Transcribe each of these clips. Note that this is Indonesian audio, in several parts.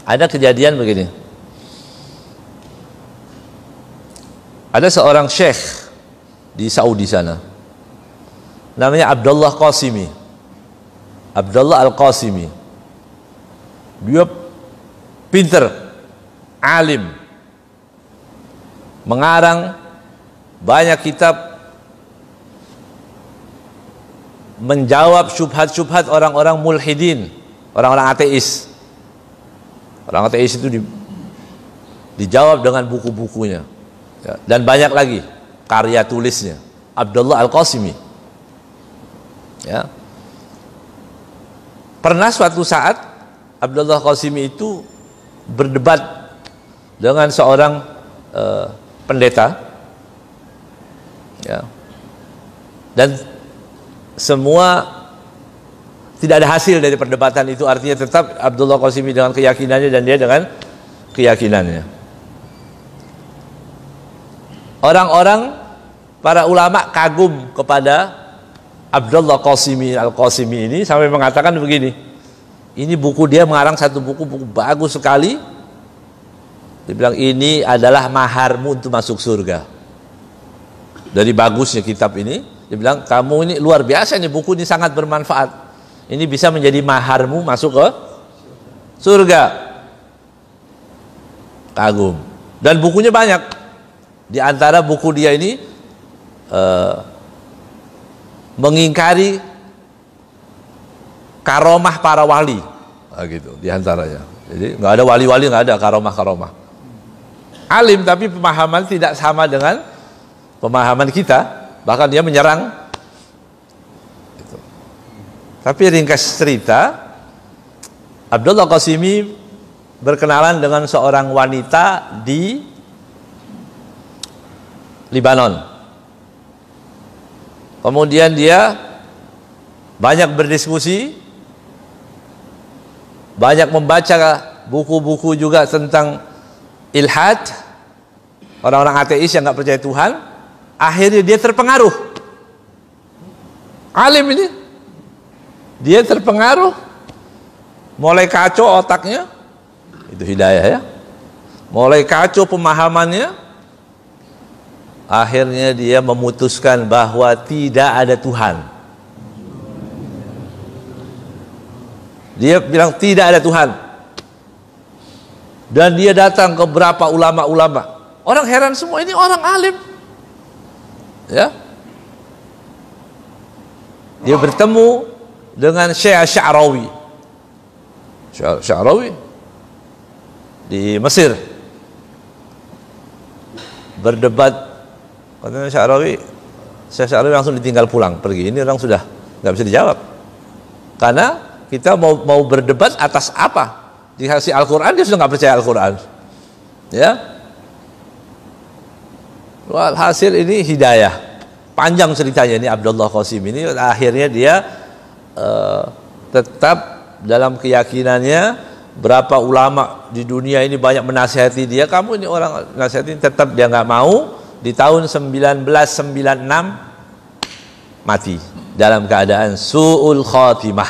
Ada kejadian begini. Ada seorang syekh di Saudi sana, namanya Abdullah Qasimi. Abdullah Al-Qasimi. Dia pinter, alim, mengarang banyak kitab menjawab syubhat-syubhat orang-orang mulhidin, orang-orang ateis. Orang ateis itu dijawab dengan buku-bukunya. Ya, dan banyak lagi karya tulisnya. Abdullah Al-Qasimi. Ya. Pernah suatu saat Abdullah Qasimi itu berdebat dengan seorang pendeta. Ya. Dan semua tidak ada hasil dari perdebatan itu, artinya tetap Abdullah Qasimi dengan keyakinannya dan dia dengan keyakinannya. Orang-orang, para ulama kagum kepada Abdullah Qasimi Al-Qasimi ini sampai mengatakan begini, ini buku dia mengarang satu buku bagus sekali. Dia bilang ini adalah maharmu untuk masuk surga. Dari bagusnya kitab ini, dia bilang kamu ini luar biasa, ini buku ini sangat bermanfaat. Ini bisa menjadi maharmu masuk ke surga. Kagum. Dan bukunya banyak. Di antara buku dia ini mengingkari karomah para wali, gitu di antaranya. Jadi nggak ada wali-wali, nggak ada karomah-karomah. Alim tapi pemahaman tidak sama dengan pemahaman kita, bahkan dia menyerang. Gitu. Tapi ringkas cerita, Abdullah Qasimi berkenalan dengan seorang wanita di Libanon. Kemudian dia banyak berdiskusi, banyak membaca buku-buku juga tentang ilhad, orang-orang ateis yang nggak percaya Tuhan. Akhirnya dia terpengaruh. Alim ini, dia terpengaruh, mulai kacau otaknya, itu hidayah ya. Mulai kacau pemahamannya. Akhirnya dia memutuskan bahwa tidak ada Tuhan. Dia bilang tidak ada Tuhan. Dan dia datang ke beberapa ulama-ulama. Orang heran semua, ini orang alim. Ya. Dia bertemu dengan Syekh Sya'rawi. Sya'rawi di Mesir. Berdebat. Katanya Syekh Sya'rawi langsung ditinggal pulang, pergi. Ini orang sudah nggak bisa dijawab. Karena kita mau berdebat atas apa? Dikasih Al-Quran, dia sudah nggak percaya Al-Quran. Ya. Hasil ini hidayah. Panjang ceritanya ini Abdullah Qasimi ini. Akhirnya dia tetap dalam keyakinannya. Berapa ulama di dunia ini banyak menasihati dia, kamu ini orang nasihatin, tetap dia nggak mau. Di tahun 1996 mati dalam keadaan su'ul khatimah.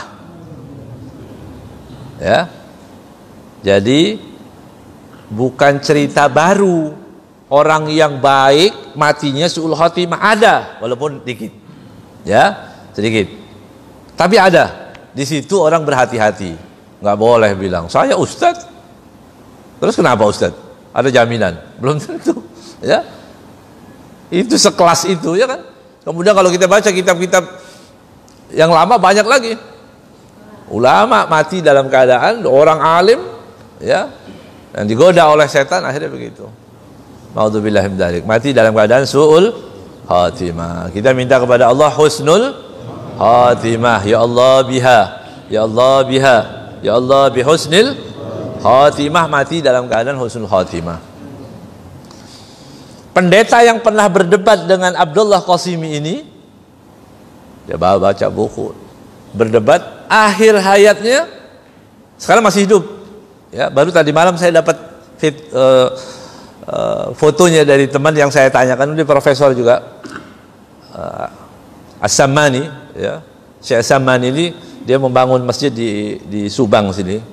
Ya. Jadi bukan cerita baru. Orang yang baik matinya su'ul khatimah, ada walaupun dikit. Ya, sedikit. Tapi ada. Di situ orang berhati-hati. Nggak boleh bilang, "Saya ustadz." Terus kenapa ustadz? Ada jaminan? Belum tentu. Ya. Itu sekelas itu ya kan. Kemudian kalau kita baca kitab-kitab yang lama banyak lagi. Ulama mati dalam keadaan orang alim ya, yang digoda oleh setan akhirnya begitu. Ma'udzubillahi min dzalik. Mati dalam keadaan su'ul khatimah. Kita minta kepada Allah husnul khatimah. Ya Allah biha. Ya Allah biha. Ya Allah bihusnil khatimah, mati dalam keadaan husnul khatimah. Pendeta yang pernah berdebat dengan Abdullah Qasimi ini, dia baca buku, berdebat, akhir hayatnya sekarang masih hidup. Ya, baru tadi malam saya dapat fotonya dari teman yang saya tanyakan, dia profesor juga, As-Sammani, ya, Syekh As-Sammani ini dia membangun masjid di Subang sini,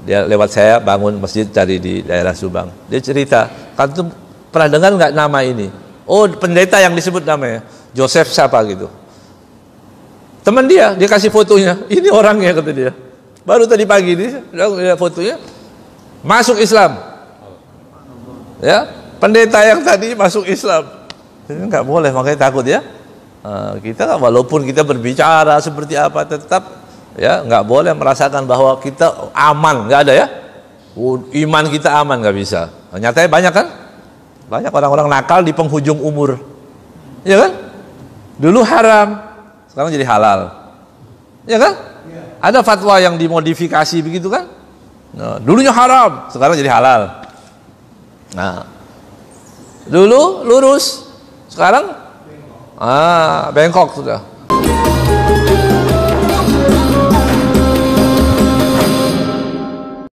Dia lewat saya bangun masjid cari di daerah Subang. Dia cerita, kan tuh pernah dengar nggak nama ini? Oh, pendeta yang disebut namanya Joseph siapa gitu. Teman dia kasih fotonya. Ini orangnya kata dia. Baru tadi pagi dia lihat fotonya masuk Islam. Ya, pendeta yang tadi masuk Islam. Nggak boleh, makanya takut ya. Kita walaupun kita berbicara seperti apa tetap ya nggak boleh merasakan bahwa kita aman, nggak ada ya. Iman kita aman nggak bisa. Nyatanya banyak kan? Banyak orang-orang nakal di penghujung umur, ya kan? Dulu haram, sekarang jadi halal, ya kan? Ada fatwa yang dimodifikasi begitu kan? Nah, dulunya haram, sekarang jadi halal. Nah, dulu lurus, sekarang bengkok sudah.